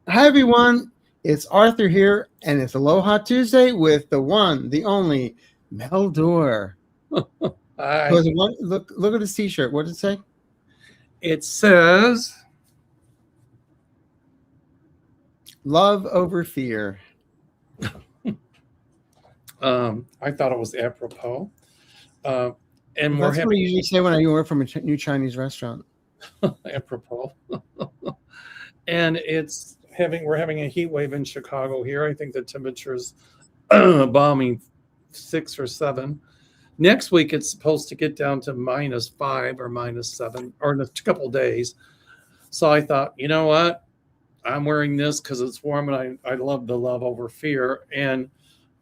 Hi, everyone. It's Arthur here, and it's Aloha Tuesday with the one, the only, Mel Arthur. Hi. Look at this T-shirt. What does it say? It says, "Love over fear." I thought it was apropos. And That's what I usually say when I order from a new Chinese restaurant. Apropos. And we're having a heat wave in Chicago here. I think the temperature's bombing 6 or 7. Next week it's supposed to get down to -5 or -7 or in a couple of days. So I thought, you know what? I'm wearing this because it's warm and I love the love over fear. And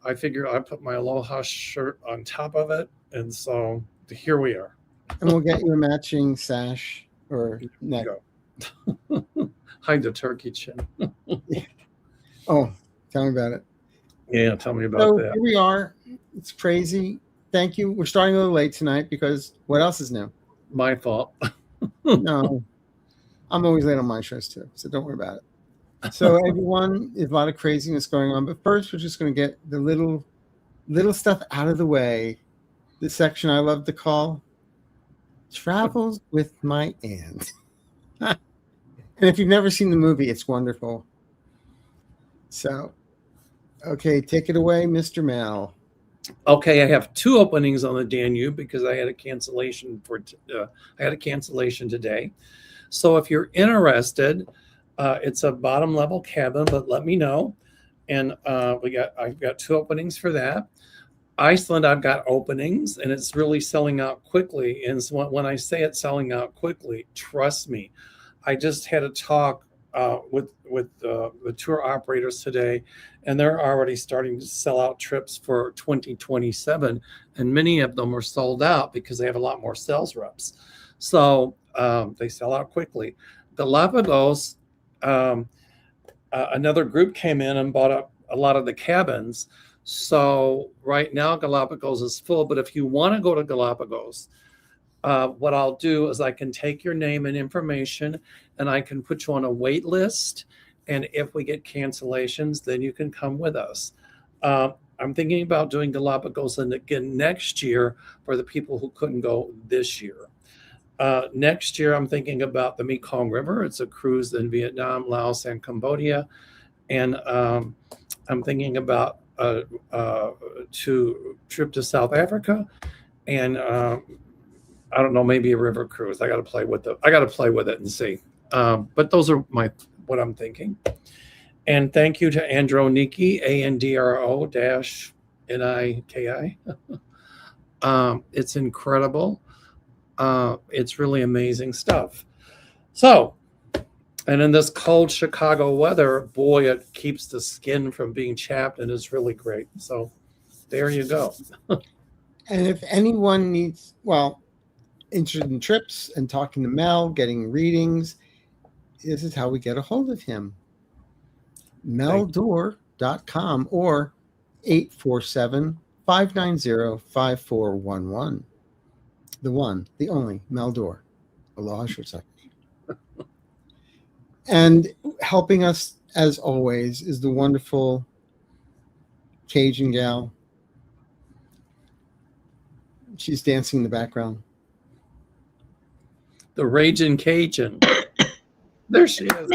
I figure I put my Aloha shirt on top of it. And so here we are. And we'll get you a matching sash or neck. Hide the turkey chin. Oh, tell me about it. Yeah, tell me about that. Here we are. It's crazy. Thank you. We're starting a little late tonight because what else is new? My fault. No, I'm always late on my shows too, so don't worry about it. So everyone, there's a lot of craziness going on, but first we're just going to get the little stuff out of the way. The section I love to call "Travels with My Aunt." And if you've never seen the movie, it's wonderful. So, okay, take it away, Mr. Mel. Okay, I have 2 openings on the Danube because I had a cancellation today. So if you're interested, it's a bottom level cabin, but let me know. And I've got 2 openings for that. Iceland, I've got openings, and it's really selling out quickly. And so when I say it's selling out quickly, trust me. I just had a talk with the tour operators today, and they're already starting to sell out trips for 2027, and many of them are sold out because they have a lot more sales reps. So they sell out quickly. Galapagos, another group came in and bought up a lot of the cabins. So right now Galapagos is full, but if you want to go to Galapagos, what I'll do is I can take your name and information and I can put you on a wait list. And if we get cancellations, then you can come with us. I'm thinking about doing Galapagos and again next year for the people who couldn't go this year. Next year, I'm thinking about the Mekong River. It's a cruise in Vietnam, Laos, and Cambodia. And I'm thinking about a trip to South Africa and I don't know, maybe a river cruise. I got to play with it and see. But those are what I'm thinking. And thank you to Androniki, ANDRO-NIKI. It's incredible. It's really amazing stuff. So, and in this cold Chicago weather, boy, it keeps the skin from being chapped and is really great. So there you go. And if anyone needs, interested in trips and talking to Mel, getting readings, this is how we get a hold of him. meldor.com or 847-590-5411. The one, the only, Mel Arthur. Aloha short second. And helping us, as always, is the wonderful Cajun gal. She's dancing in the background. The Raging Cajun. There she is.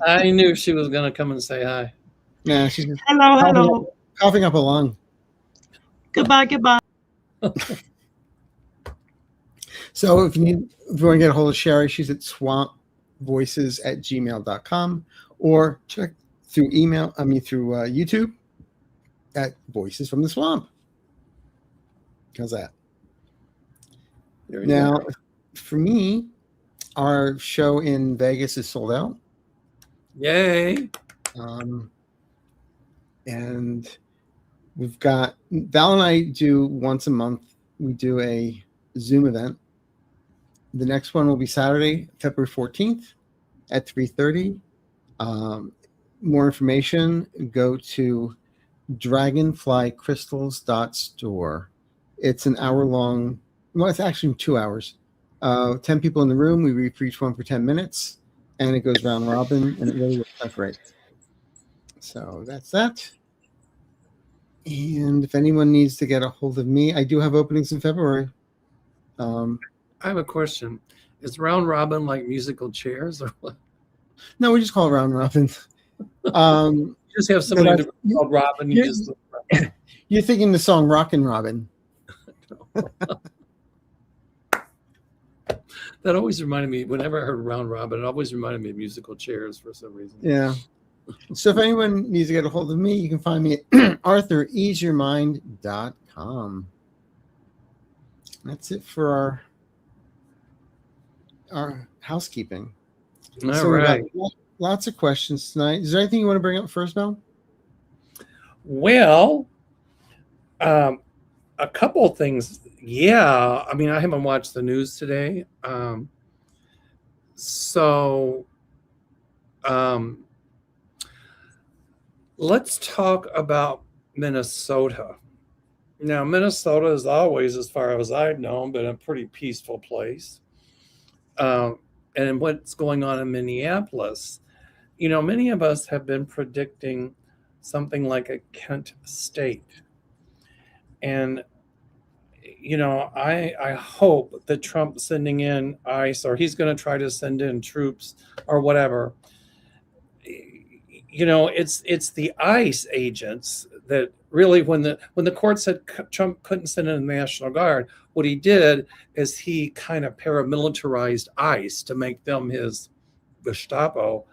I knew she was going to come and say hi. Yeah, she's hello. Coughing up a lung. Goodbye. So if you want to get a hold of Sherry, she's at swampvoices@gmail.com or check through YouTube at Voices from the Swamp. How's that? Now, for me, our show in Vegas is sold out. Yay. And we've got, Val and I do once a month, we do a Zoom event. The next one will be Saturday, February 14th at 3:30. More information, go to DragonflyCrystals.Store. It's an hour-long, it's actually 2 hours. 10 people in the room. We read for each one for 10 minutes. and it goes round robin, and it really works out great. So that's that. And if anyone needs to get a hold of me, I do have openings in February. I have a question. Is round robin like musical chairs or what? No, we just call it round robin. You just have somebody called Robin. You're thinking the song Rockin' Robin. That always reminded me, whenever I heard round robin, it always reminded me of musical chairs for some reason. Yeah. So if anyone needs to get a hold of me, you can find me at arthureaseyourmind.com. That's it for our housekeeping. All right. Lots of questions tonight. Is there anything you want to bring up first, Mel? Well, a couple of things. Yeah. I mean, I haven't watched the news today. Let's talk about Minnesota. Now, Minnesota is always, as far as I've known, been a pretty peaceful place. And what's going on in Minneapolis, many of us have been predicting something like a Kent state. And, I hope that Trump sending in ICE, or he's going to try to send in troops or whatever. It's the ICE agents that really, when the court said Trump couldn't send in the National Guard, what he did is he kind of paramilitarized ICE to make them his Gestapo.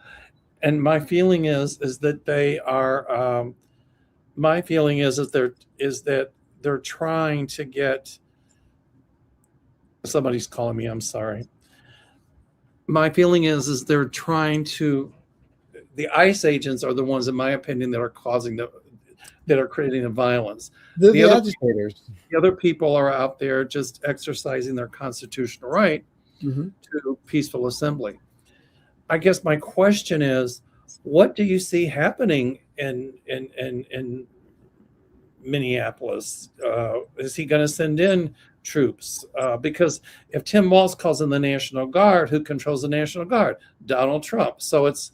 And my feeling is that they are. My feeling is that they're trying to get. Somebody's calling me. I'm sorry. My feeling is they're trying to. The ICE agents are the ones, in my opinion, that are that are creating the violence. The agitators. The other people are out there just exercising their constitutional right to peaceful assembly. I guess my question is, what do you see happening in Minneapolis? Is he going to send in troops? Because if Tim Walz calls in the National Guard, who controls the National Guard? Donald Trump. So it's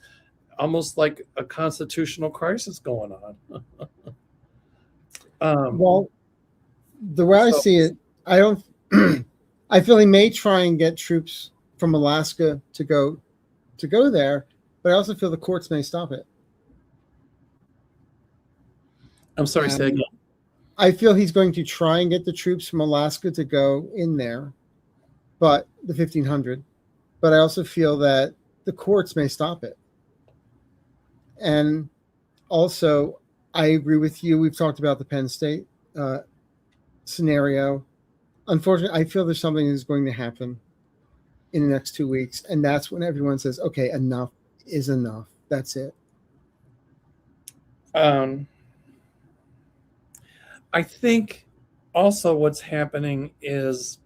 almost like a constitutional crisis going on. Well, the way I see it, I don't. I feel he may try and get troops from Alaska to go there, but I also feel the courts may stop it. I'm sorry, say again. I feel he's going to try and get the troops from Alaska to go in there, but the 1,500. But I also feel that the courts may stop it. And also, I agree with you. We've talked about the Penn State scenario. Unfortunately, I feel there's something that's going to happen in the next 2 weeks. And that's when everyone says, okay, enough is enough. That's it. I think also what's happening is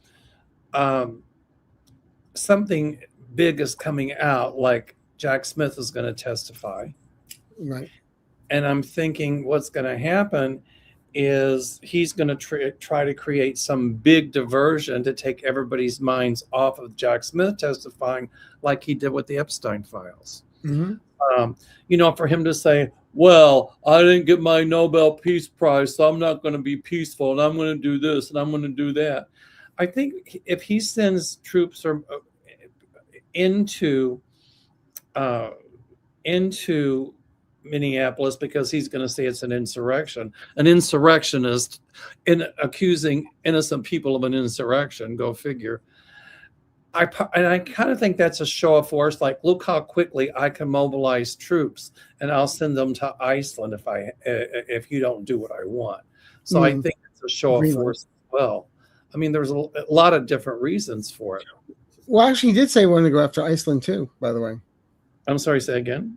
something big is coming out, like Jack Smith is going to testify. Right. And I'm thinking what's going to happen is he's going to try to create some big diversion to take everybody's minds off of Jack Smith testifying, like he did with the Epstein files. For him to say, well, I didn't get my Nobel Peace Prize, so I'm not going to be peaceful, and I'm going to do this, and I'm going to do that. I think if he sends troops into Minneapolis, because he's going to say it's an insurrectionist in accusing innocent people of an insurrection, go figure. I kind of think that's a show of force, like, look how quickly I can mobilize troops, and I'll send them to Iceland if you don't do what I want. So I think it's a show of force as well. I mean, there's a lot of different reasons for it. Well, actually, he did say he wanted to go after Iceland too, by the way. I'm sorry, say again?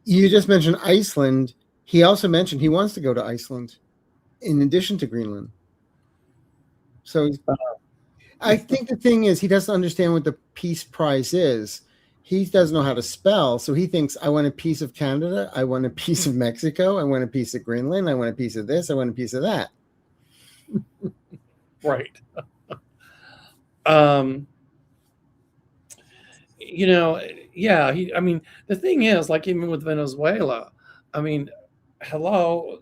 You just mentioned Iceland. He also mentioned he wants to go to Iceland in addition to Greenland. So I think the thing is, he doesn't understand what the Peace Prize is. He doesn't know how to spell. So he thinks, I want a piece of Canada. I want a piece of Mexico. I want a piece of Greenland. I want a piece of this. I want a piece of that. Right. Yeah, I mean, the thing is, like even with Venezuela, I mean, hello,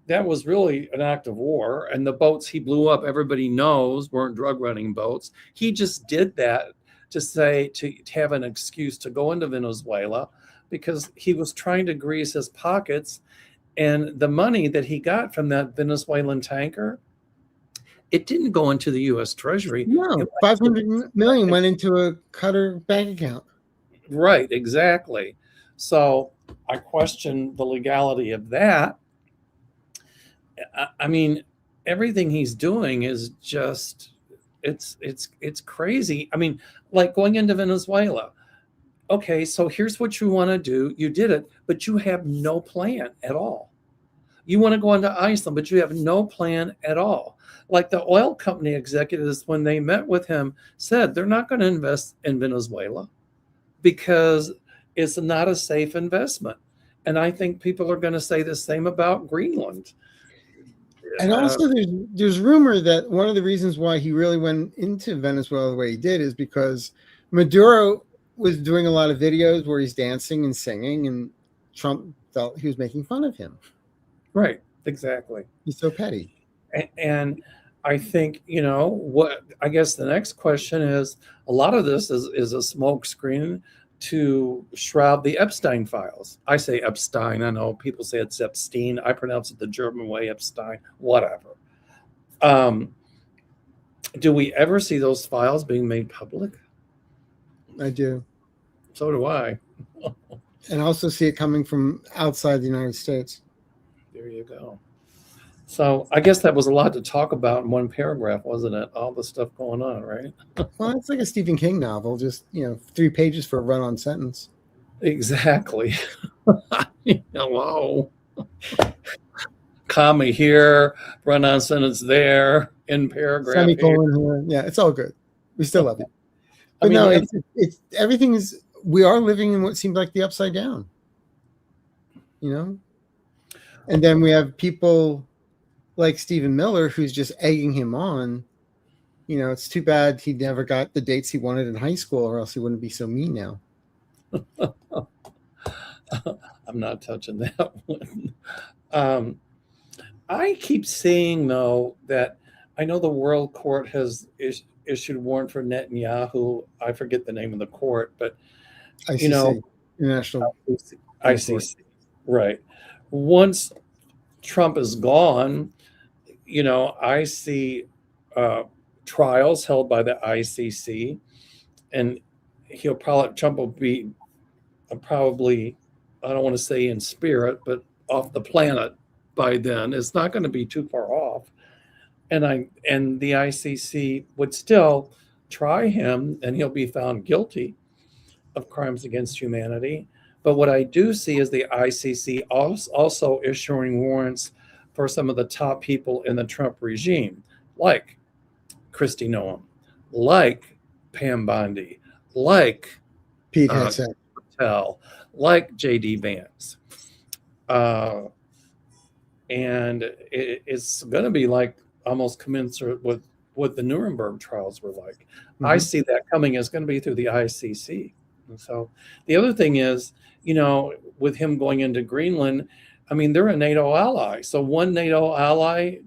that was really an act of war, and the boats he blew up, everybody knows, weren't drug running boats. He just did that to have an excuse to go into Venezuela because he was trying to grease his pockets, and the money that he got from that Venezuelan tanker, it didn't go into the U.S. Treasury. No, 500 million went into a Qatar bank account. Right, exactly. So I question the legality of that. I mean, everything he's doing is just it's crazy. I mean, like going into Venezuela. Okay, so here's what you want to do. You did it, but you have no plan at all. You want to go into Iceland, but you have no plan at all. Like the oil company executives, when they met with him, said they're not going to invest in Venezuela because it's not a safe investment. And I think people are going to say the same about Greenland. And also, there's rumor that one of the reasons why he really went into Venezuela the way he did is because Maduro was doing a lot of videos where he's dancing and singing, and Trump felt he was making fun of him. Right, exactly. He's so petty. And I think, what I guess the next question is, a lot of this is a smokescreen to shroud the Epstein files. I say Epstein. I know people say it's Epstein. I pronounce it the German way, Epstein, whatever. Do we ever see those files being made public? I do. So do I. And I also see it coming from outside the United States. There you go. So I guess that was a lot to talk about in one paragraph, wasn't it? All the stuff going on, right? Well, it's like a Stephen King novel, just 3 pages for a run-on sentence. Exactly. Hello. Comma here, run-on sentence there, in paragraph. Semicolon here. Yeah, it's all good. We still love it. But it's everything is. We are living in what seems like the upside down. And then we have people like Stephen Miller, who's just egging him on. It's too bad he never got the dates he wanted in high school, or else he wouldn't be so mean now. I'm not touching that one. I keep seeing, though, that I know the World Court has issued a warrant for Netanyahu. I forget the name of the court, but ICC, International ICC, right. Once Trump is gone, I see trials held by the ICC, and Trump will be probably, I don't want to say in spirit, but off the planet by then. It's not going to be too far off. And the ICC would still try him, and he'll be found guilty of crimes against humanity. But what I do see is the ICC also issuing warrants for some of the top people in the Trump regime, like Kristi Noem, like Pam Bondi, like Pete Hegseth, like J.D. Vance. And it's going to be like almost commensurate with what the Nuremberg trials were like. Mm-hmm. I see that coming as going to be through the ICC. And so the other thing is, with him going into Greenland, I mean, they're a NATO ally. So one NATO ally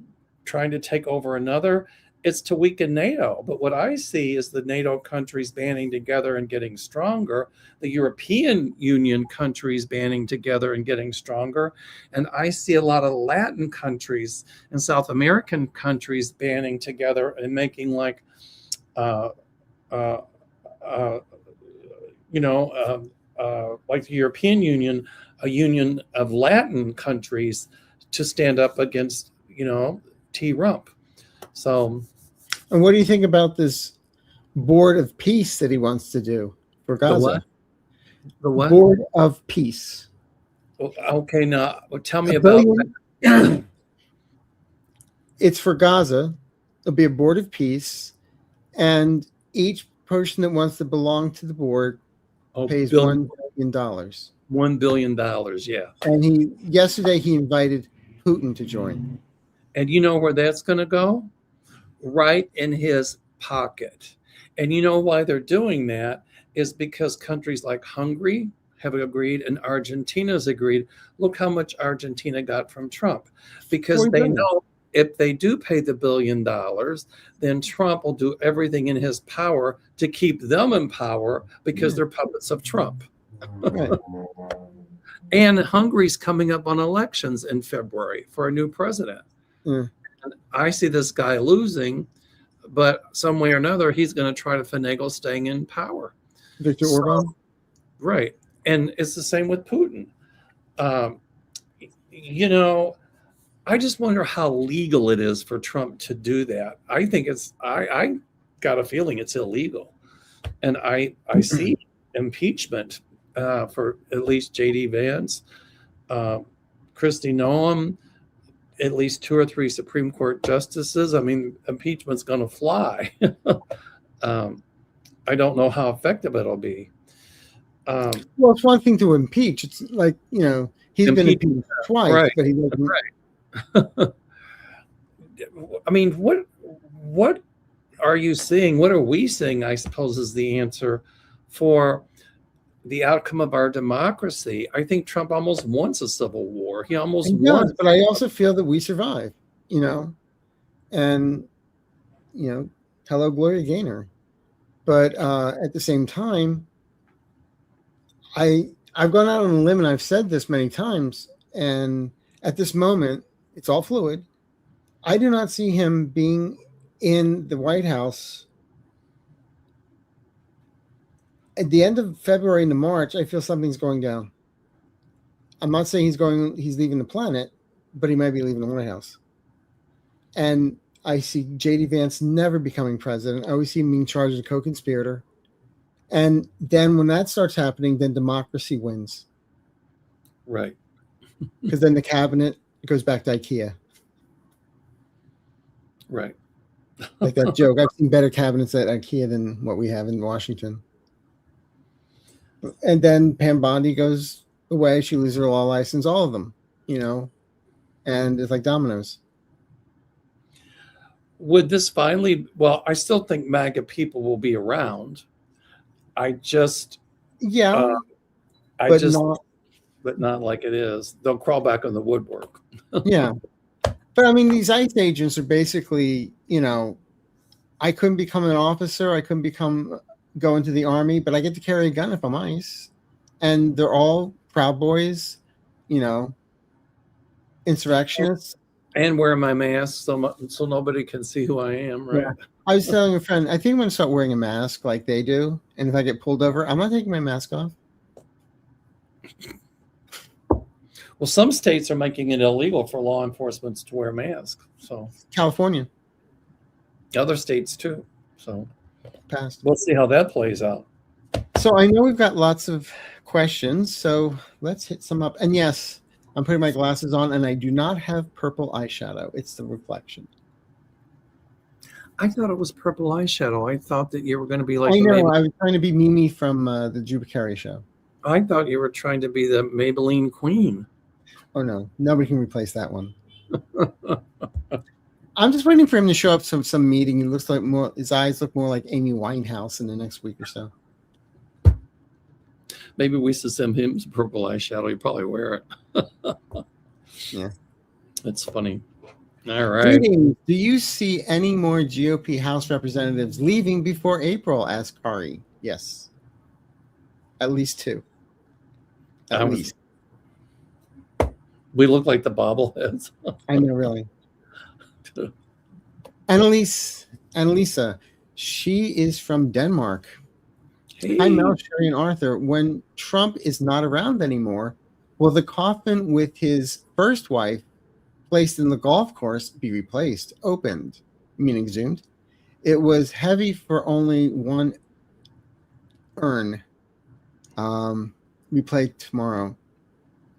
trying to take over another, it's to weaken NATO. But what I see is the NATO countries banding together and getting stronger, the European Union countries banding together and getting stronger. And I see a lot of Latin countries and South American countries banding together and making like, like the European Union, a union of Latin countries to stand up against, T-Rump. So, and what do you think about this board of peace that he wants to do for Gaza? The what? Board of peace. Okay, now tell me about that. It's for Gaza. It'll be a board of peace, and each person that wants to belong to the board pays $1 billion. $1 billion, yeah. And yesterday he invited Putin to join. And you know where that's going to go? Right in his pocket. And you know why they're doing that? is because countries like Hungary have agreed and Argentina's agreed. Look how much Argentina got from Trump, because they know if they do pay the $1 billion, then Trump will do everything in his power to keep them in power because they're puppets of Trump. Right. And Hungary's coming up on elections in February for a new president. And I see this guy losing, but some way or another, he's going to try to finagle staying in power. Viktor Orban? Right. And it's the same with Putin. You know, I just wonder how legal it is for Trump to do that. I think I got a feeling it's illegal. And I see impeachment for at least J.D. Vance, Kristi Noem, at least 2 or 3 Supreme Court justices. I mean, impeachment's going to fly. I don't know how effective it'll be. Well, it's one thing to impeach. It's like, you know, he's been impeached twice, right, but he doesn't. Right. I mean, what are you seeing? What are we seeing, I suppose, is the answer for the outcome of our democracy. I think Trump almost wants a civil war. He almost wants. But I also feel that we survive, you know, and, you know, hello, Gloria Gaynor. But at the same time, I've gone out on a limb and I've said this many times. And at this moment, it's all fluid. I do not see him being in the White House at the end of February into March. I feel something's going down. I'm not saying he's leaving the planet, but he might be leaving the White House. And I see J.D. Vance never becoming president. I always see him being charged as a co-conspirator. And then when that starts happening, then democracy wins. Right. Because then the cabinet goes back to IKEA. Right. Like that joke. I've seen better cabinets at IKEA than what we have in Washington. And then Pam Bondi goes away. She loses her law license, all of them, you know, and it's like dominoes. Would this finally, well, I still think MAGA people will be around. I just, yeah, but not like it is. They'll crawl back on the woodwork. Yeah. But I mean, these ICE agents are basically, you know, I couldn't become an officer. I couldn't go into the army, but I get to carry a gun if I'm ICE. And they're all Proud Boys, you know, insurrectionists. And wear my mask so nobody can see who I am, right? Yeah. I was telling a friend, I think I'm going to start wearing a mask like they do. And if I get pulled over, I'm not taking my mask off. Well, some states are making it illegal for law enforcement to wear masks. So California. Other states too. So passed. We'll see how that plays out. So I know we've got lots of questions. So let's hit some up. And yes, I'm putting my glasses on and I do not have purple eyeshadow. It's the reflection. I thought it was purple eyeshadow. I thought that you were going to be like. I know. I was trying to be Mimi from the Drew Carey show. I thought you were trying to be the Maybelline queen. Oh no, nobody can replace that one. I'm just waiting for him to show up to some meeting. He looks like his eyes look more like Amy Winehouse in the next week or so. Maybe we should send him some purple eyeshadow. He'd probably wear it. Yeah, it's funny. All right. Do you see any more GOP House representatives leaving before April? Asked Kari. Yes. At least 2. At least. We look like the bobbleheads. I know, really. Annalisa, she is from Denmark. Hey. Hi, Mel, Sherry, and Arthur. When Trump is not around anymore, will the coffin with his first wife placed in the golf course be replaced? Opened, meaning exhumed. It was heavy for only one urn. We play tomorrow.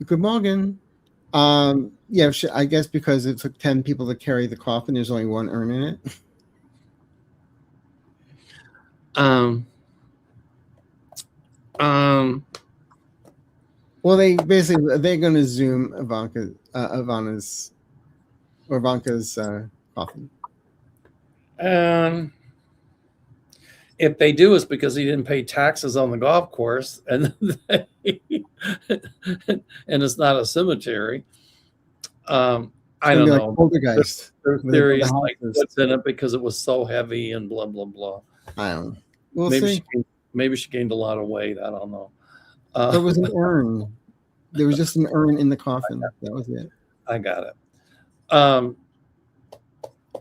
Good morning. Yeah, I guess because it took 10 people to carry the coffin, there's only one urn in it. Well, they're going to zoom Ivanka's coffin. If they do, it's because he didn't pay taxes on the golf course, and and it's not a cemetery. I don't know. Like Poltergeist. There's theories like what's in it because it was so heavy and blah blah blah. I don't know. We'll see. Maybe she gained a lot of weight. I don't know. There was an urn. There was just an urn in the coffin. That was it. I got it. Or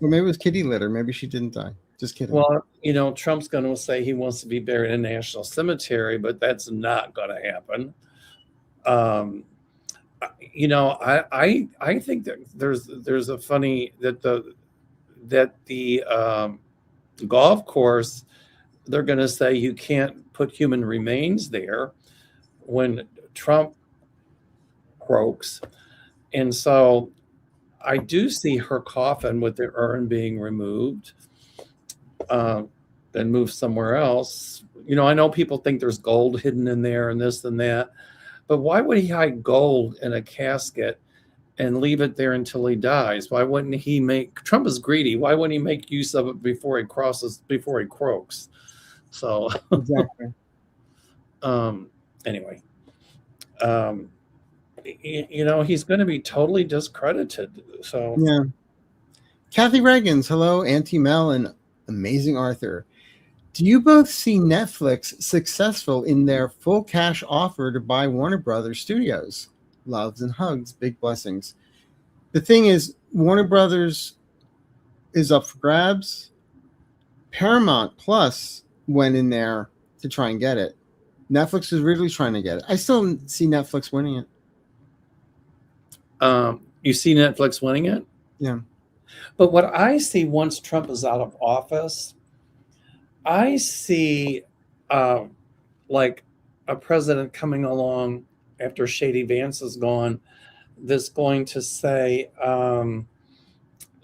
maybe it was kitty litter. Maybe she didn't die. Just kidding. Well, Trump's going to say he wants to be buried in a national cemetery, but that's not going to happen. I think that there's a funny that the golf course, they're going to say you can't put human remains there when Trump croaks, and so I do see her coffin with the urn being removed, and moved somewhere else. I know people think there's gold hidden in there and this and that. But why would he hide gold in a casket and leave it there until he dies? Why wouldn't he Trump is greedy. Why wouldn't he make use of it before he croaks? So exactly. Anyway, he's going to be totally discredited. So yeah. Kathy Reagans, hello, Auntie Mel and Amazing Arthur. Do you both see Netflix successful in their full cash offer to buy Warner Brothers Studios? Loves and hugs, big blessings. The thing is, Warner Brothers is up for grabs. Paramount Plus went in there to try and get it. Netflix is really trying to get it. I still see Netflix winning it. You see Netflix winning it? Yeah. But what I see once Trump is out of office, I see like a president coming along after Shady Vance is gone that's going to say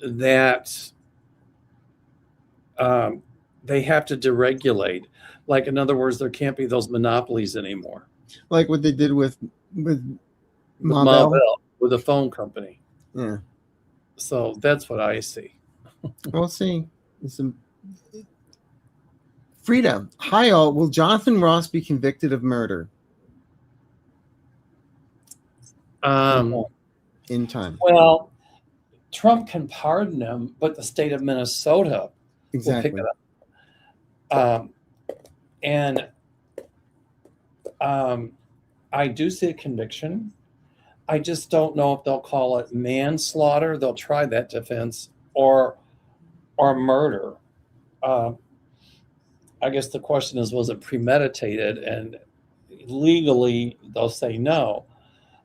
that they have to deregulate. Like, in other words, there can't be those monopolies anymore. Like what they did with Mabel, with the phone company. Yeah. So that's what I see. We'll see. Frida, hi all. Will Jonathan Ross be convicted of murder? In time. Well, Trump can pardon him, but the state of Minnesota will pick it up. I do see a conviction. I just don't know if they'll call it manslaughter. They'll try that defense or murder. I guess the question is, was it premeditated? And legally, they'll say no.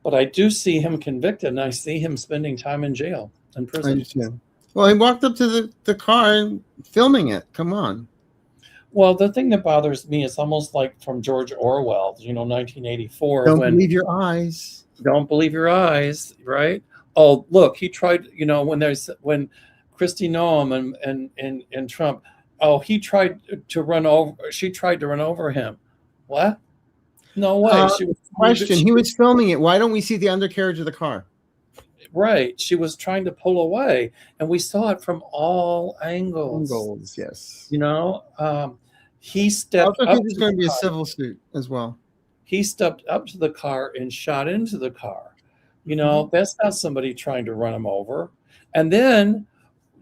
But I do see him convicted, and I see him spending time in jail, in prison. I understand. Well, he walked up to the car and filming it. Come on. Well, the thing that bothers me is almost like from George Orwell, 1984. Don't believe your eyes. Don't believe your eyes, right? Oh, look, he tried, when Kristi Noem and Trump, she tried to run over him. What? No way. He was filming it. Why don't we see the undercarriage of the car? Right. She was trying to pull away, and we saw it from all angles. Yes. He stepped up. There's going to be a civil suit as well. He stepped up to the car and shot into the car. That's not somebody trying to run him over. And then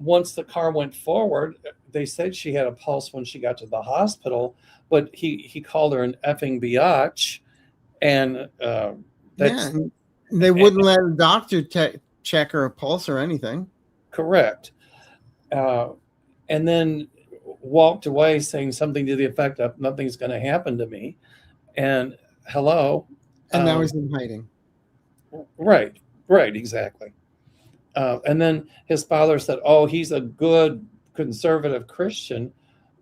once the car went forward, they said she had a pulse when she got to the hospital, but he called her an effing biatch. And they wouldn't let a doctor check her pulse or anything. Correct. And then walked away saying something to the effect of, nothing's going to happen to me. And hello. And now he's in hiding. Right, exactly. And then his father said, he's a good conservative Christian.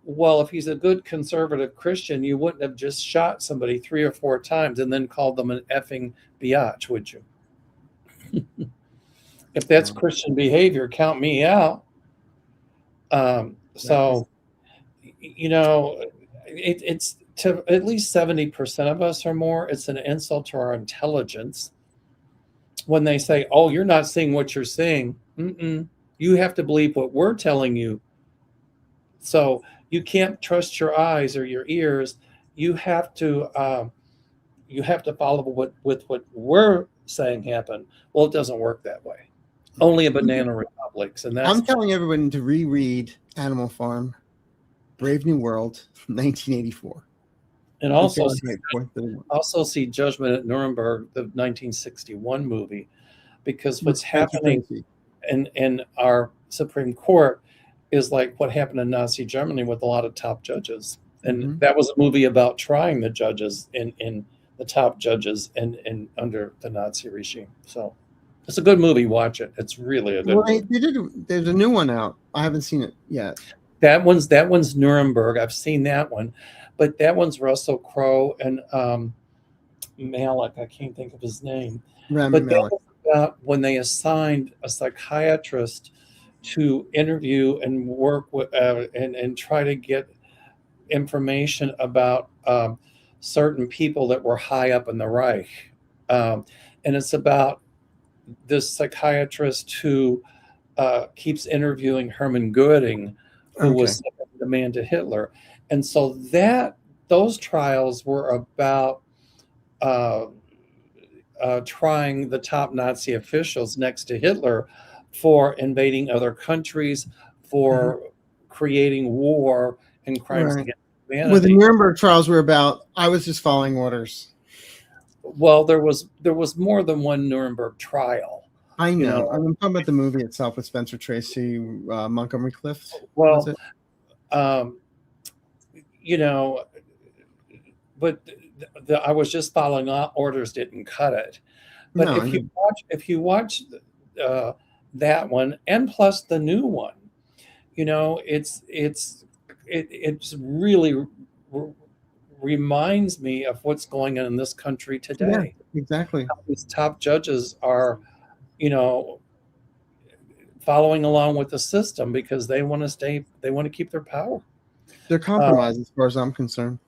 Well, if he's a good conservative Christian, you wouldn't have just shot somebody 3 or 4 times and then called them an effing biatch, would you? If that's Christian behavior, count me out. It's to at least 70% of us or more, it's an insult to our intelligence when they say, you're not seeing what you're seeing. You have to believe what we're telling you. So you can't trust your eyes or your ears. You have to follow what we're saying happened. Well, it doesn't work that way. Only in banana republics, and that's I'm telling everyone to reread Animal Farm, Brave New World, 1984. and And also Fahrenheit 431. see Judgment at Nuremberg, the 1961 movie, because what's Thank you, happening Tracy. in our Supreme Court is like what happened in Nazi Germany with a lot of top judges. And that was a movie about trying the judges in the top judges and under the Nazi regime. So it's a good movie. Watch it. It's really a good movie. There's a new one out. I haven't seen it yet. That one's Nuremberg. I've seen that one, but that one's Russell Crowe and Malik. I can't think of his name. Rami But that Malek. was about when they assigned a psychiatrist to interview and work with and try to get information about certain people that were high up in the Reich. And it's about this psychiatrist who keeps interviewing Hermann Göring, who was the man to Hitler. And so those trials were about trying the top Nazi officials next to Hitler for invading other countries, for creating war and crimes against humanity. Well, the Nuremberg trials were about, I was just following orders. Well, there was more than one Nuremberg trial. I know. I'm talking about the movie itself with Spencer Tracy, Montgomery Clift. Well, but I was just following orders didn't cut it. But No, if you watch that one and plus the new one, it really reminds me of what's going on in this country today. Yeah, exactly. How these top judges are, following along with the system because they want to keep their power. They're compromised as far as I'm concerned.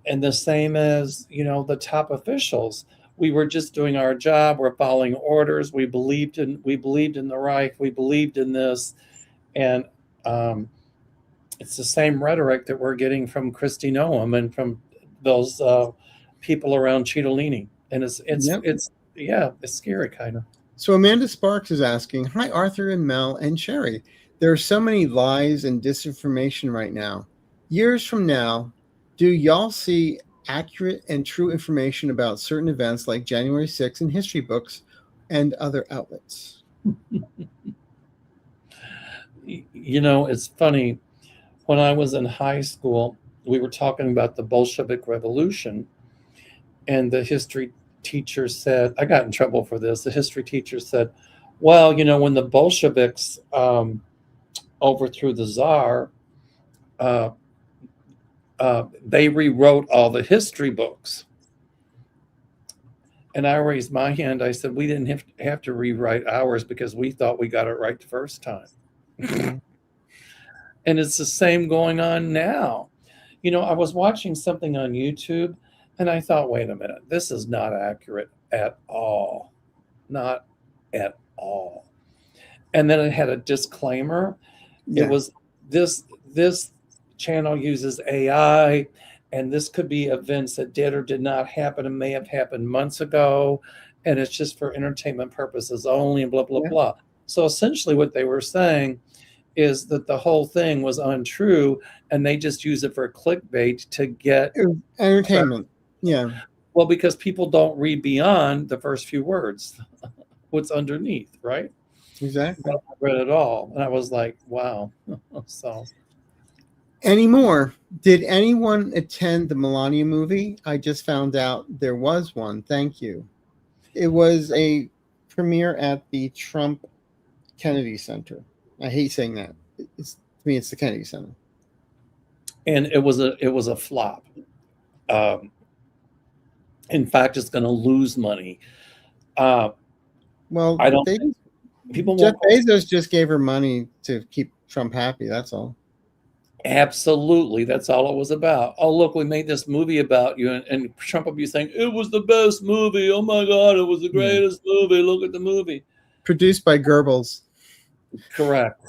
And the same as, the top officials. We were just doing our job. We're following orders. We believed in the Reich. We believed in this. And it's the same rhetoric that we're getting from Kristi Noem and from those people around Cittadini. And it's scary kind of. So Amanda Sparks is asking, hi, Arthur and Mel and Sherry. There are so many lies and disinformation right now. Years from now, do y'all see accurate and true information about certain events like January 6th in history books and other outlets? It's funny. When I was in high school, we were talking about the Bolshevik Revolution, and the history teacher said, I got in trouble for this. The history teacher said, well, when the Bolsheviks overthrew the Tsar, they rewrote all the history books. And I raised my hand. I said, we didn't have to rewrite ours because we thought we got it right the first time. And it's the same going on now. I was watching something on YouTube and I thought, wait a minute, this is not accurate at all. Not at all. And then it had a disclaimer. Yeah. It was this channel uses AI, and this could be events that did or did not happen and may have happened months ago, and it's just for entertainment purposes only, and blah, blah, blah. So essentially what they were saying is that the whole thing was untrue, and they just use it for clickbait to get entertainment. Yeah. Well, because people don't read beyond the first few words, what's underneath, right? Exactly. I read it all, and I was like, wow. So... Anymore? Did anyone attend the Melania movie? I just found out there was one. Thank you. It was a premiere at the Trump Kennedy Center. I hate saying that. To me, it's the Kennedy Center. And it was a flop. In fact, it's going to lose money. Well, I don't. Jeff Bezos just gave her money to keep Trump happy. That's all. Absolutely. That's all it was about. Oh, look, we made this movie about you. And Trump will be saying, it was the best movie. Oh, my God, it was the greatest movie. Look at the movie. Produced by Goebbels. Correct.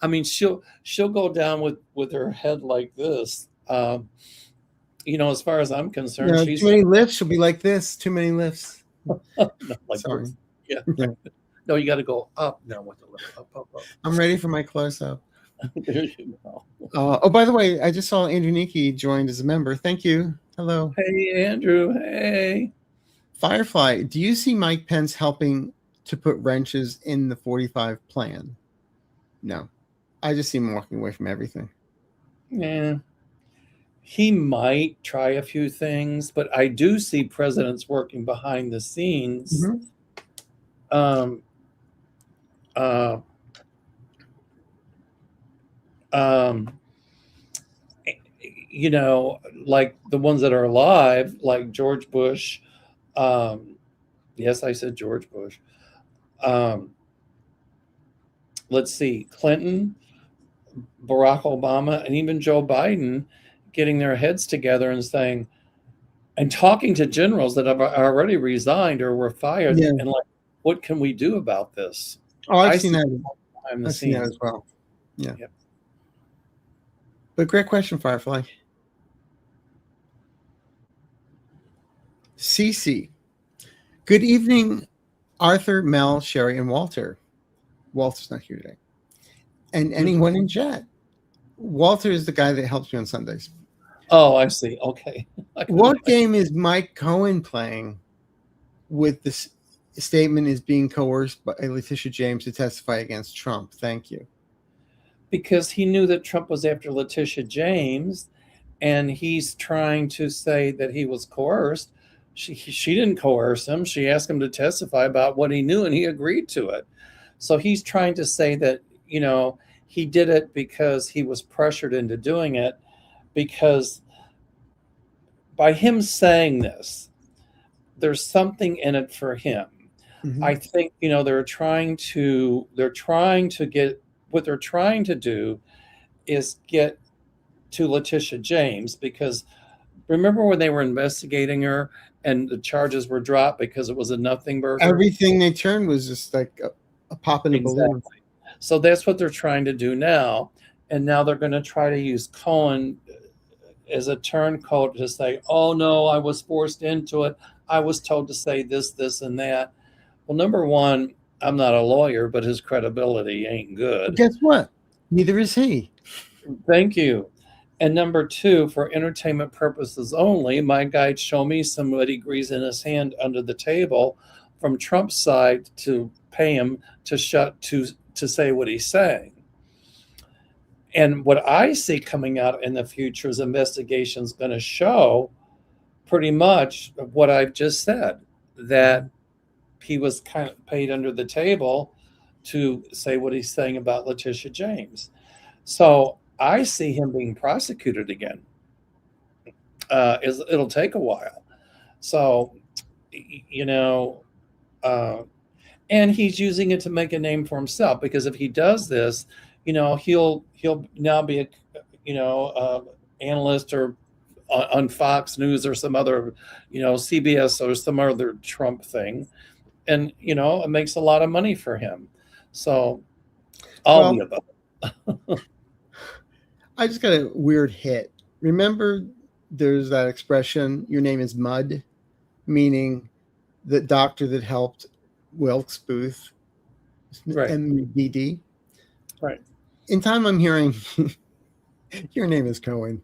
I mean, she'll go down with her head like this. As far as I'm concerned, No, she's too many lifts. She'll be like this. Too many lifts. not like Sorry. this. Yeah. Yeah. No, you got to go up now with the lift. Up, up, up. I'm ready for my close-up. There you go. By the way, I just saw Andrew Niki joined as a member. Thank you. Hello. Hey, Andrew. Hey. Firefly, do you see Mike Pence helping to put wrenches in the 45 plan? No. I just see him walking away from everything. Yeah. He might try a few things, but I do see presidents working behind the scenes. Mm-hmm. Like the ones that are alive, like George Bush. Yes, I said George Bush. Let's see, Clinton, Barack Obama, and even Joe Biden getting their heads together and saying, and talking to generals that have already resigned or were fired, Yeah. and like, what can we do about this? Oh, I've seen that. I've seen that as well. Yeah. Yep. But great question, Firefly. CC. Good evening, Arthur, Mel, Sherry, and Walter. Walter's not here today. And anyone in chat. Walter is the guy that helps me on Sundays. Oh, I see. Okay. What game is Mike Cohen playing with this statement is being coerced by Letitia James to testify against Trump? Thank you. Because he knew that Trump was after Letitia James, and he's trying to say that he was coerced. She didn't coerce him. She asked him to testify about what he knew, and he agreed to it. So he's trying to say that, he did it because he was pressured into doing it, because by him saying this, there's something in it for him. Mm-hmm. I think, they're trying to get, what they're trying to do is get to Letitia James, because remember when they were investigating her and the charges were dropped because it was a nothing burger? Everything they turned was just like a pop in a balloon. So that's what they're trying to do now. And now they're going to try to use Cohen as a turncoat to say, oh, no, I was forced into it. I was told to say this, this, and that. Well, number one, I'm not a lawyer, but his credibility ain't good. But guess what? Neither is he. Thank you. And number two, for entertainment purposes only, my guide showed me somebody greasing his hand under the table from Trump's side to pay him to say what he's saying. And what I see coming out in the future is investigations going to show pretty much what I've just said, that he was kind of paid under the table to say what he's saying about Letitia James. So I see him being prosecuted again. It'll take a while. So, and he's using it to make a name for himself, because if he does this, he'll now be a analyst or on Fox News or some other, CBS or some other Trump thing. And, it makes a lot of money for him. So all the above. I just got a weird hit. Remember, there's that expression, your name is Mud, meaning the doctor that helped Wilkes Booth, right. MBD. Right. In time, I'm hearing, your name is Cohen.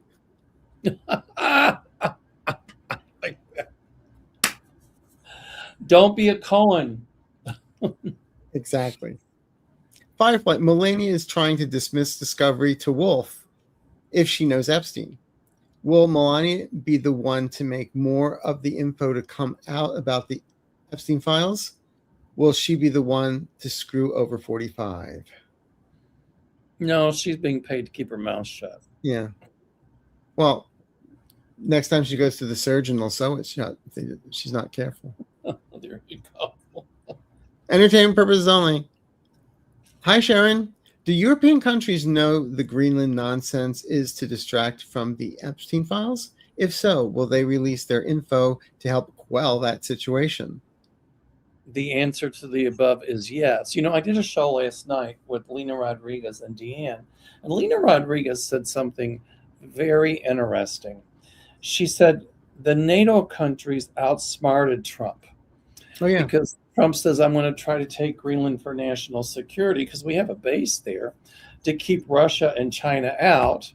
Don't be a Cohen. Exactly. Firefly, Melania is trying to dismiss discovery to Wolf if she knows Epstein. Will Melania be the one to make more of the info to come out about the Epstein files? Will she be the one to screw over 45? No, she's being paid to keep her mouth shut. Yeah. Well, next time she goes to the surgeon, they'll sew it shut if she's not careful. There you go. Entertainment purposes only. Hi, Sharon. Do European countries know the Greenland nonsense is to distract from the Epstein files? If so, will they release their info to help quell that situation? the answer to the above is yes. You know, I did a show last night with Lena Rodriguez and Deanne, and Lena Rodriguez said something very interesting. She said the NATO countries outsmarted Trump. Oh yeah. Because Trump says, I'm going to try to take Greenland for national security because we have a base there to keep Russia and China out.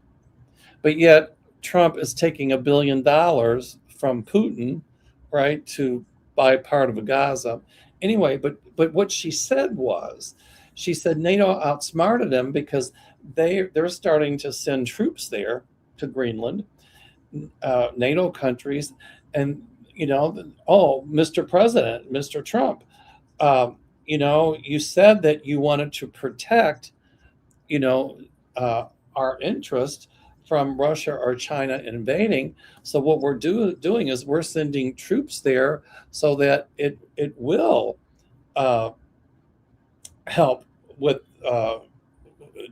But yet Trump is taking $1 billion from Putin, right, to buy part of Gaza. Anyway, but what she said was, she said NATO outsmarted him because they're starting to send troops there to Greenland, NATO countries, and you know, oh, Mr. President, Mr. Trump, you know, you said that you wanted to protect, you know, our interest from Russia or China invading. So what we're doing is we're sending troops there so that it will help with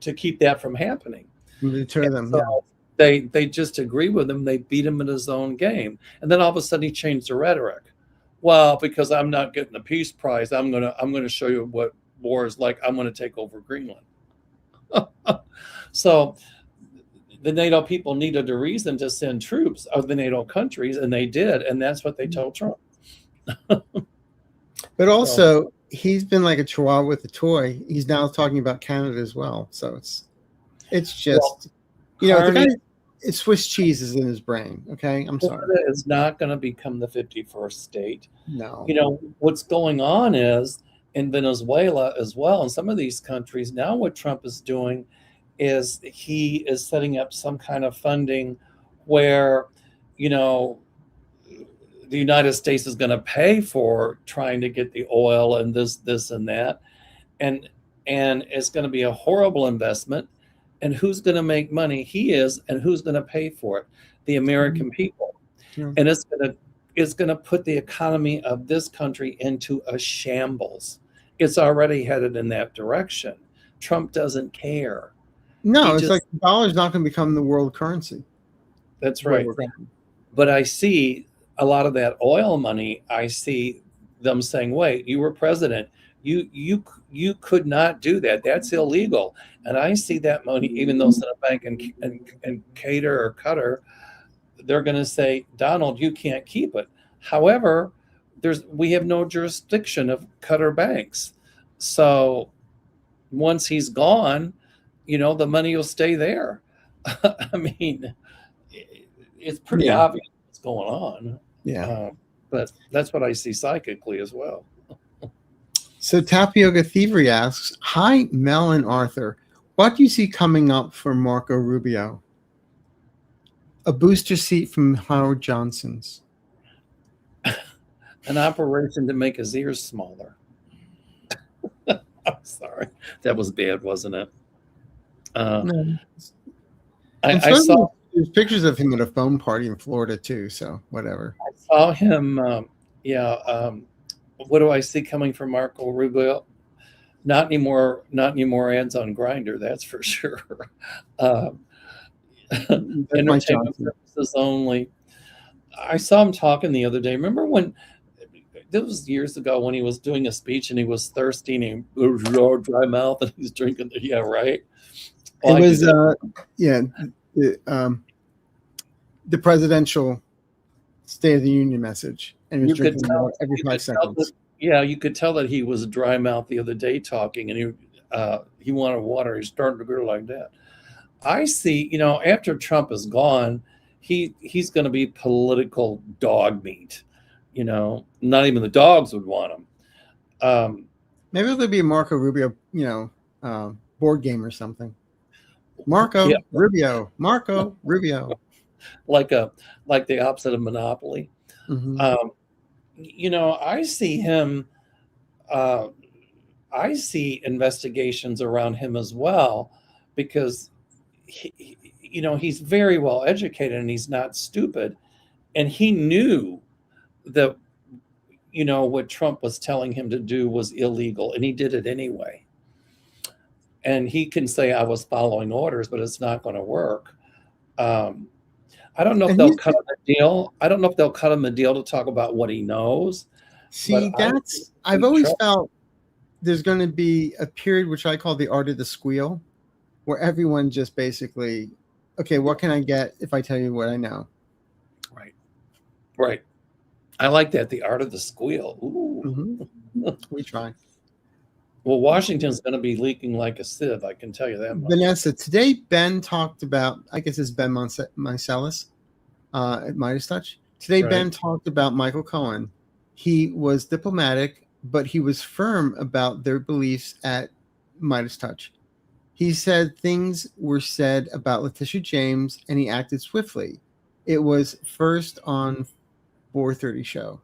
to keep that from happening. Deter them. So they just agree with him. They beat him in his own game, and then all of a sudden he changed the rhetoric. Well, because I'm not getting the peace prize, I'm gonna show you what war is like. I'm gonna take over Greenland. So the NATO people needed a reason to send troops of the NATO countries, and they did, and that's what they told Trump. But also, he's been like a chihuahua with a toy. He's now talking about Canada as well. So it's just, you know, the guy, it's Swiss cheese is in his brain. Okay, I'm sorry. Canada is not going to become the 51st state. No. You know, what's going on is in Venezuela as well, and some of these countries, now what Trump is doing is he is setting up some kind of funding where, you know, the United States is going to pay for trying to get the oil and this and that. And it's going to be a horrible investment. And who's going to make money? He is. And who's going to pay for it? The American people. Yeah. And it's going to put the economy of this country into a shambles. It's already headed in that direction. Trump doesn't care. No, it's like the dollar's not going to become the world currency. That's right. But I see a lot of that oil money. I see them saying, wait, you were president. You could not do that. That's illegal. And I see that money, even though Senate Bank and Qatar or Qatar, they're going to say, Donald, you can't keep it. However, we have no jurisdiction of Qatar banks. So once he's gone, you know, the money will stay there. I mean, it's pretty obvious what's going on. Yeah. But that's what I see psychically as well. So Tapioca Thievery asks, hi, Mel and Arthur. What do you see coming up for Marco Rubio? A booster seat from Howard Johnson's. An operation to make his ears smaller. I'm sorry. That was bad, wasn't it? No. I saw there's pictures of him at a foam party in Florida too, so whatever. I saw him. What do I see coming from Marco Rubio? Not anymore ads on Grindr, that's for sure. Entertainment purposes only. I saw him talking the other day. Remember when this was years ago when he was doing a speech and he was thirsty and he was dry mouth and he's drinking? Yeah, right. Well, it was the presidential State of the Union message, and he was drinking every 5 seconds. You could tell that he was dry mouth the other day talking, and he wanted water. He's starting to go like that. I see, you know, after Trump is gone, he's going to be political dog meat. You know, not even the dogs would want him. Maybe there'll be a Marco Rubio, board game or something. Marco Rubio, like the opposite of Monopoly. Mm-hmm. I see him. I see investigations around him as well, because he's very well educated and he's not stupid, and he knew that what Trump was telling him to do was illegal, and he did it anyway. And he can say, I was following orders, but it's not going to work. I don't know if they'll cut him a deal. I don't know if they'll cut him a deal to talk about what he knows. See, I've always felt there's going to be a period which I call the art of the squeal, where everyone just basically, okay, what can I get if I tell you what I know? Right. I like that. The art of the squeal. Ooh. Mm-hmm. We try. Well, Washington's going to be leaking like a sieve. I can tell you that much. Vanessa, today Ben talked about, I guess it's Ben Mycelis at Midas Touch. Today Ben talked about Michael Cohen. He was diplomatic, but he was firm about their beliefs at Midas Touch. He said things were said about Letitia James, and he acted swiftly. It was first on 4:30 show.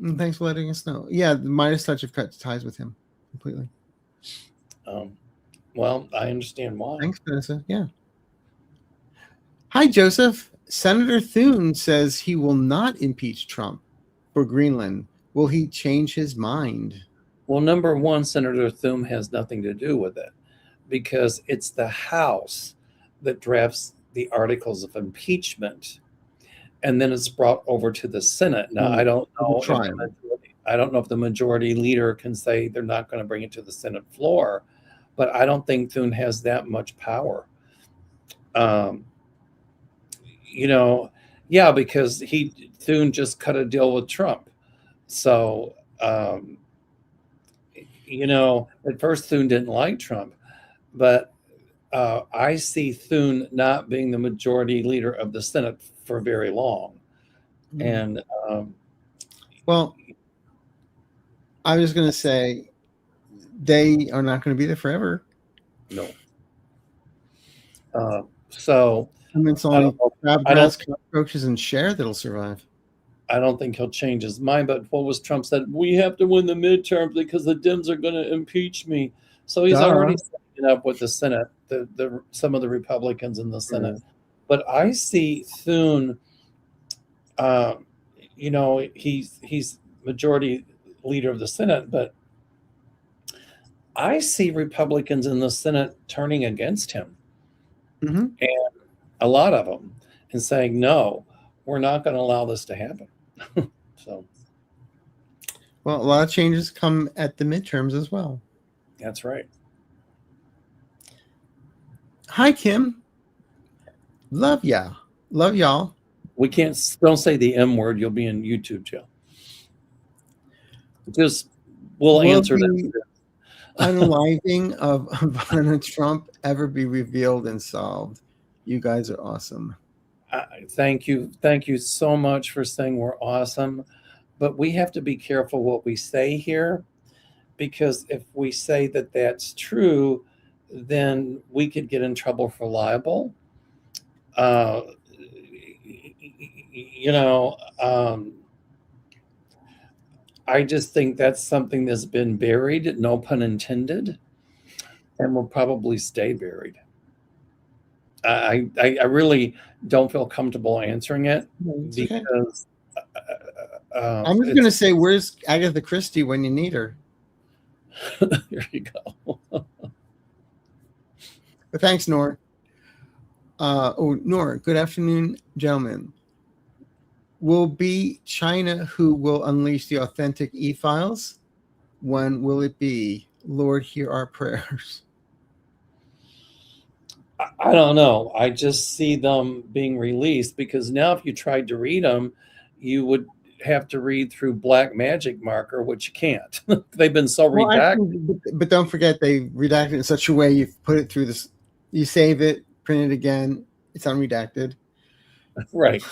And thanks for letting us know. Yeah, the Midas Touch have cut ties with him completely. Well, I understand why. Thanks, Vanessa. Yeah. Hi, Joseph. Senator Thune says he will not impeach Trump for Greenland. Will he change his mind? Well, number one, Senator Thune has nothing to do with it because it's the House that drafts the articles of impeachment, and then it's brought over to the Senate. Now, I don't know. I don't know if the majority leader can say they're not going to bring it to the Senate floor, but I don't think Thune has that much power. Because Thune just cut a deal with Trump. So, at first Thune didn't like Trump, but I see Thune not being the majority leader of the Senate for very long. And well, I was going to say they are not going to be there forever. No. So it's only crabgrass, cockroaches, and Cher that'll survive. I don't think he'll change his mind. But what was Trump said? We have to win the midterms because the Dems are going to impeach me. So he's already setting up with the Senate, some of the Republicans in the Senate. But I see Thune. He's majority leader of the Senate, but I see Republicans in the Senate turning against him, and a lot of them, and saying, no, we're not going to allow this to happen. So, well, a lot of changes come at the midterms as well. That's right. Hi, Kim. Love y'all. We don't say the M word. You'll be in YouTube jail. We'll answer that. Unaliving of Ivana Trump ever be revealed and solved? You guys are awesome. Thank you so much for saying we're awesome, but we have to be careful what we say here, because if we say that that's true, then we could get in trouble for libel. I just think that's something that's been buried, no pun intended, and will probably stay buried. I really don't feel comfortable answering it because I'm just going to say, where's Agatha Christie when you need her? There you go. But thanks, Nor. Nor, good afternoon, gentlemen. Will be China who will unleash the authentic e-files? When will it be? Lord, hear our prayers. I don't know. I just see them being released, because now if you tried to read them, you would have to read through black magic marker, which you can't. They've been so redacted. But don't forget, they redacted it in such a way you put it through this, you save it, print it again, it's unredacted. Right.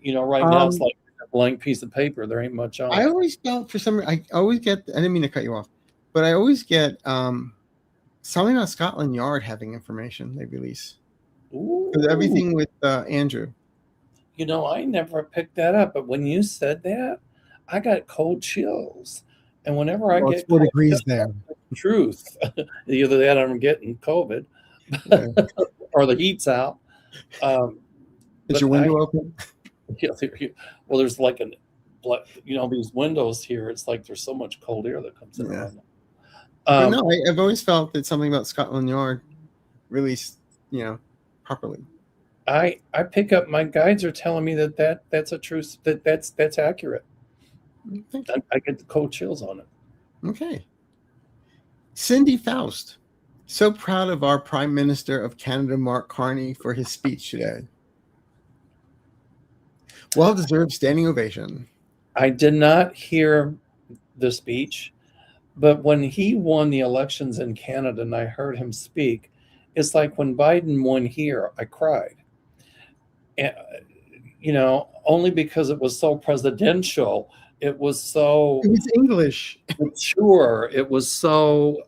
Right now it's like a blank piece of paper. There ain't much on it. I always felt for some reason, I didn't mean to cut you off, but I always get something on Scotland Yard having information they release. Everything with Andrew. I never picked that up, but when you said that, I got cold chills. And whenever I get 4 degrees there, truth, either that or I'm getting COVID, or the heat's out. Is your window open? Yeah, well, there's like these windows here. It's like there's so much cold air that comes in. Yeah. No, I've always felt that something about Scotland Yard released, properly. I pick up, my guides are telling me that's a truth, that's accurate. Okay. I get the cold chills on it. Okay. Cindy Faust. So proud of our Prime Minister of Canada, Mark Carney, for his speech today. Well-deserved standing ovation. I did not hear the speech, but when he won the elections in Canada and I heard him speak, it's like when Biden won here, I cried. And, only because it was so presidential. It was so It was English. mature. It was so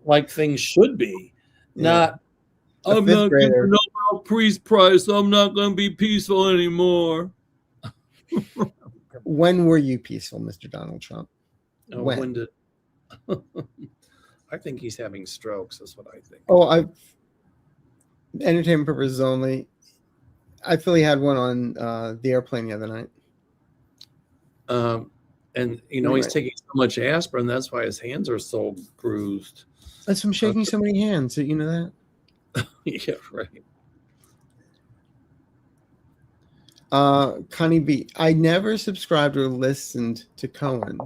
like things should be. Not, I'm not getting a Nobel Peace Prize, so I'm not going to be peaceful anymore. When were you peaceful, Mr. Donald Trump? When did I think he's having strokes, is what I think. Entertainment purposes only. I feel he had one on the airplane the other night. And he's taking so much aspirin, that's why his hands are so bruised. That's from shaking so many hands. You know that? Yeah, right. Connie B. I never subscribed or listened to Cohen.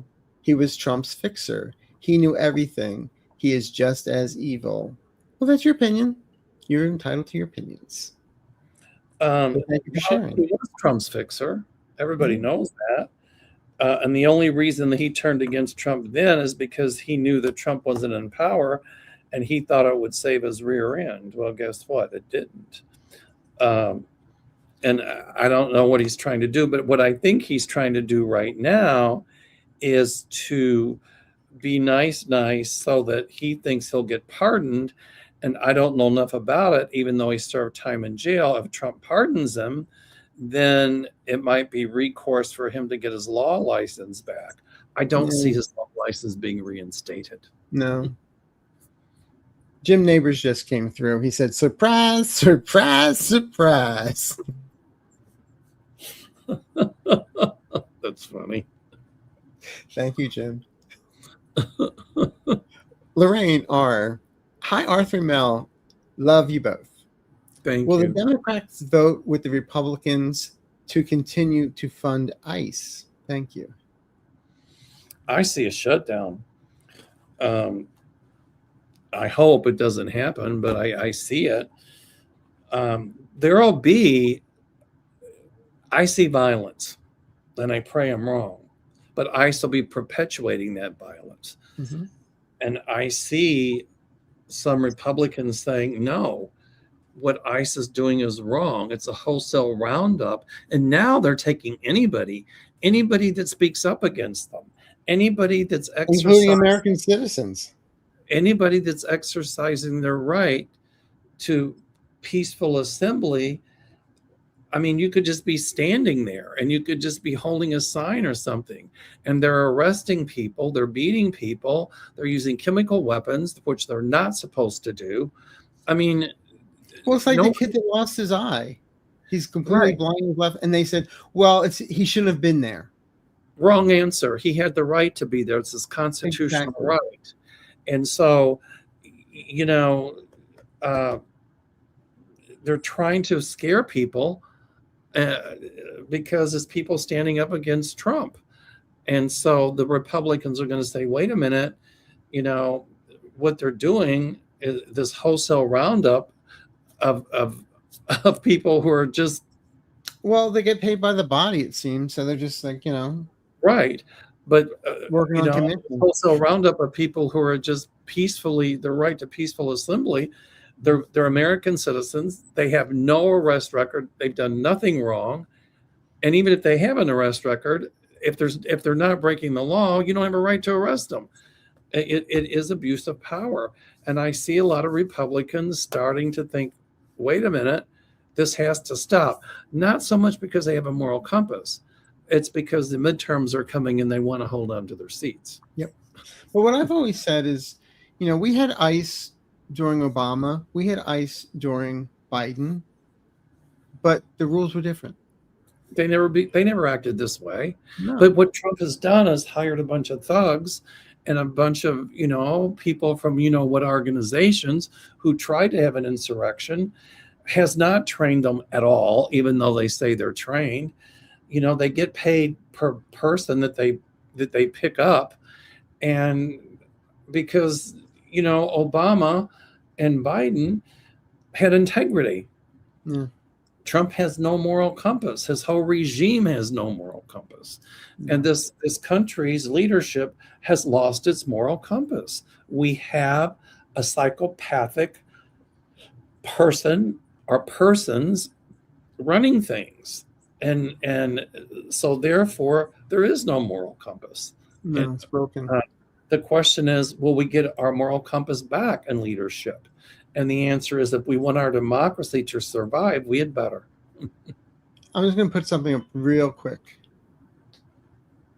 He was Trump's fixer. He knew everything. He is just as evil. Well, that's your opinion. You're entitled to your opinions. Thank you for sharing. He was Trump's fixer. Everybody knows that. And the only reason that he turned against Trump then is because he knew that Trump wasn't in power and he thought it would save his rear end. Well, guess what? It didn't. And I don't know what he's trying to do, but what I think he's trying to do right now is to be nice so that he thinks he'll get pardoned. And I don't know enough about it, even though he served time in jail. If Trump pardons him, then it might be recourse for him to get his law license back. I don't see his law license being reinstated. No. Jim Neighbors just came through. He said, surprise, surprise, surprise. That's funny. Thank you, Jim. Lorraine R. Hi, Arthur and Mel. Love you both. Will the Democrats vote with the Republicans to continue to fund ICE? Thank you. I see a shutdown. I hope it doesn't happen, but I see it. There'll be, I see violence, and I pray I'm wrong, but ICE will be perpetuating that violence. Mm-hmm. And I see some Republicans saying, no, what ICE is doing is wrong. It's a wholesale roundup. And now they're taking anybody that speaks up against them, anybody that's including American citizens, anybody that's exercising their right to peaceful assembly. I mean, you could just be standing there and you could just be holding a sign or something, and they're arresting people, they're beating people, they're using chemical weapons, which they're not supposed to do. I mean, well, it's like the kid that lost his eye. He's completely blind in his left, and they said, well, he shouldn't have been there. Wrong answer. He had the right to be there. It's his constitutional right. And so, they're trying to scare people because it's people standing up against Trump. And so the Republicans are going to say, wait a minute, what they're doing is this wholesale roundup of people who are just, well, they get paid by the body, it seems, so they're just like, right, but working on commitment. Wholesale roundup of people who are just peacefully, their right to peaceful assembly. They're American citizens. They have no arrest record. They've done nothing wrong, and even if they have an arrest record, if they're not breaking the law, you don't have a right to arrest them. It is abuse of power, and I see a lot of Republicans starting to think, wait a minute, this has to stop. Not so much because they have a moral compass. It's because the midterms are coming and they want to hold on to their seats. Yep. But what I've always said is, we had ICE during Obama. We had ICE during Biden. But the rules were different. They never acted this way. No. But what Trump has done is hired a bunch of thugs and a bunch of, people from, what organizations who tried to have an insurrection, has not trained them at all, even though they say they're trained. they get paid per person that they pick up. And because, Obama and Biden had integrity. Yeah. Trump has no moral compass. His whole regime has no moral compass. Yeah. And this country's leadership has lost its moral compass. We have a psychopathic person or persons running things. And so therefore there is no moral compass. No, it's broken. The question is, will we get our moral compass back in leadership? And the answer is, if we want our democracy to survive, we had better. I'm just going to put something up real quick.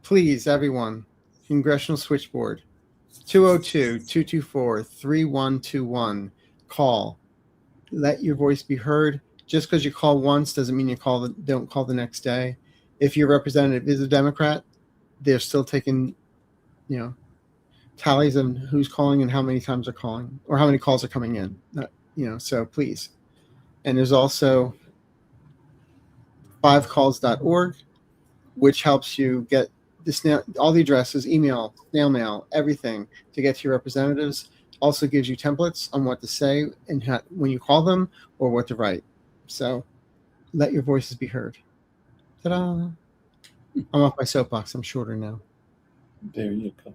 Please, everyone, Congressional Switchboard, 202-224-3121. Call. Let your voice be heard. Just because you call once doesn't mean don't call the next day. If your representative is a Democrat, they're still taking, tallies on who's calling and how many times they're calling or how many calls are coming in. So please. And there's also 5calls.org, which helps you get all the addresses, email, snail mail, everything to get to your representatives. Also gives you templates on what to say and when you call them or what to write. So let your voices be heard. Ta-da! I'm off my soapbox. I'm shorter now. There you go.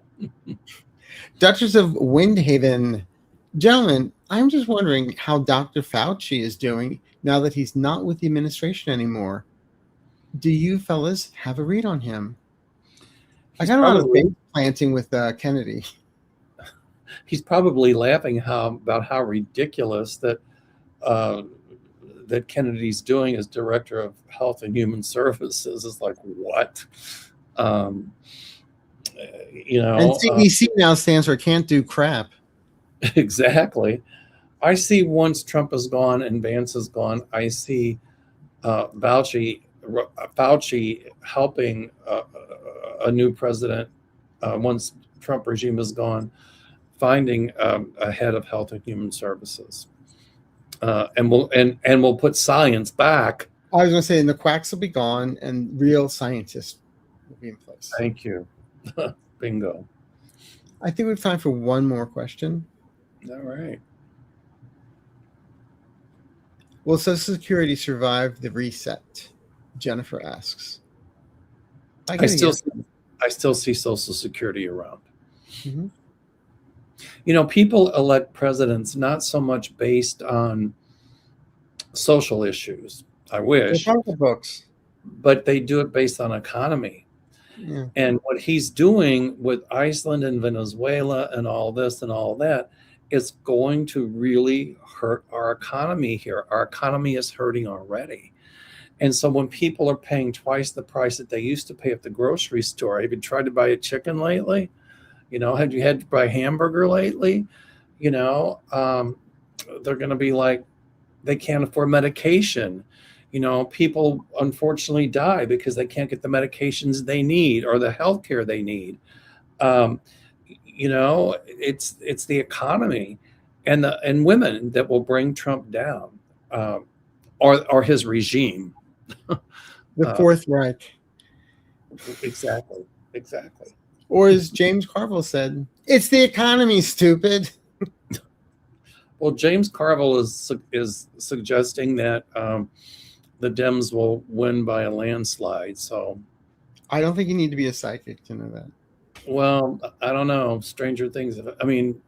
Duchess of Windhaven. Gentlemen, I'm just wondering how Dr. Fauci is doing now that he's not with the administration anymore. Do you fellas have a read on him? I got a lot of base planting with Kennedy. He's probably laughing about how ridiculous that Kennedy's doing as Director of Health and Human Services. Is like, what? And CDC now stands for can't do crap. Exactly. I see once Trump is gone and Vance is gone, I see Fauci helping a new president once Trump regime is gone, finding a head of Health and Human Services, and we'll put science back. I was going to say, and the quacks will be gone, and real scientists will be in place. Thank you. Bingo. I think we have time for one more question. All right. Will Social Security survive the reset? Jennifer asks. I still see Social Security around. Mm-hmm. People elect presidents not so much based on social issues. I wish. Books. But they do it based on economy. Yeah. And what he's doing with Iceland and Venezuela and all this and all that is going to really hurt our economy here. Our economy is hurting already. And so when people are paying twice the price that they used to pay at the grocery store, have you tried to buy a chicken lately? Have you had to buy a hamburger lately? They're going to be like, they can't afford medication. People unfortunately die because they can't get the medications they need or the health care they need. It's the economy and women that will bring Trump down, or his regime. The Fourth Reich. Exactly. Or as James Carville said, it's the economy, stupid. Well, James Carville is suggesting that the Dems will win by a landslide. So I don't think you need to be a psychic to know that. Well, I don't know. Stranger things. I mean,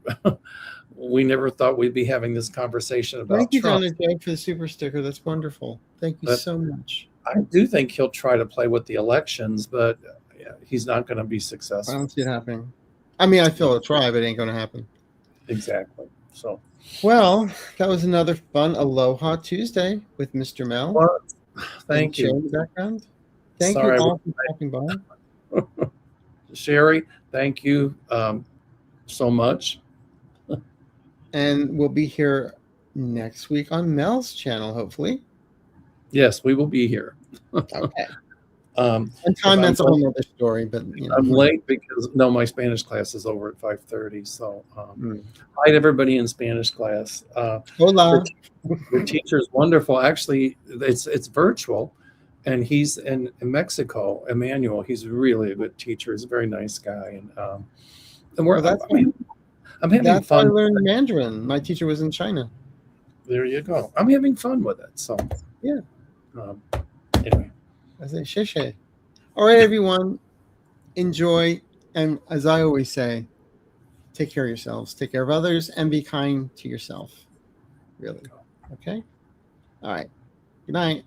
we never thought we'd be having this conversation about Thank you, Trump. John and Jay, for the super sticker. That's wonderful. Thank you so much. I do think he'll try to play with the elections, but he's not going to be I successful. don't see it happening. I mean, I feel he'll try, but it ain't going to happen. Exactly. So, well, that was another fun Aloha Tuesday with Mr. Mel. Well, thank you. In the background. Thank Sorry, you all for stopping by. Sherry, thank you so much. And we'll be here next week on Mel's channel, hopefully. Yes, we will be here. Okay. And time, that's a whole other story, but I'm late because my Spanish class is over at 5:30. So hi to everybody in Spanish class. Hola. The teacher is wonderful. Actually, it's virtual, and he's in Mexico. Emmanuel, he's really a good teacher. He's a very nice guy, and we're. Well, I'm having that's how I fun. learned Mandarin. My teacher was in China. There you go. I'm having fun with it. So Yeah. Anyway, I say sheshe. All right, everyone, enjoy, and as I always say, take care of yourselves, take care of others, and be kind to yourself. Really. Okay. All right. Good night.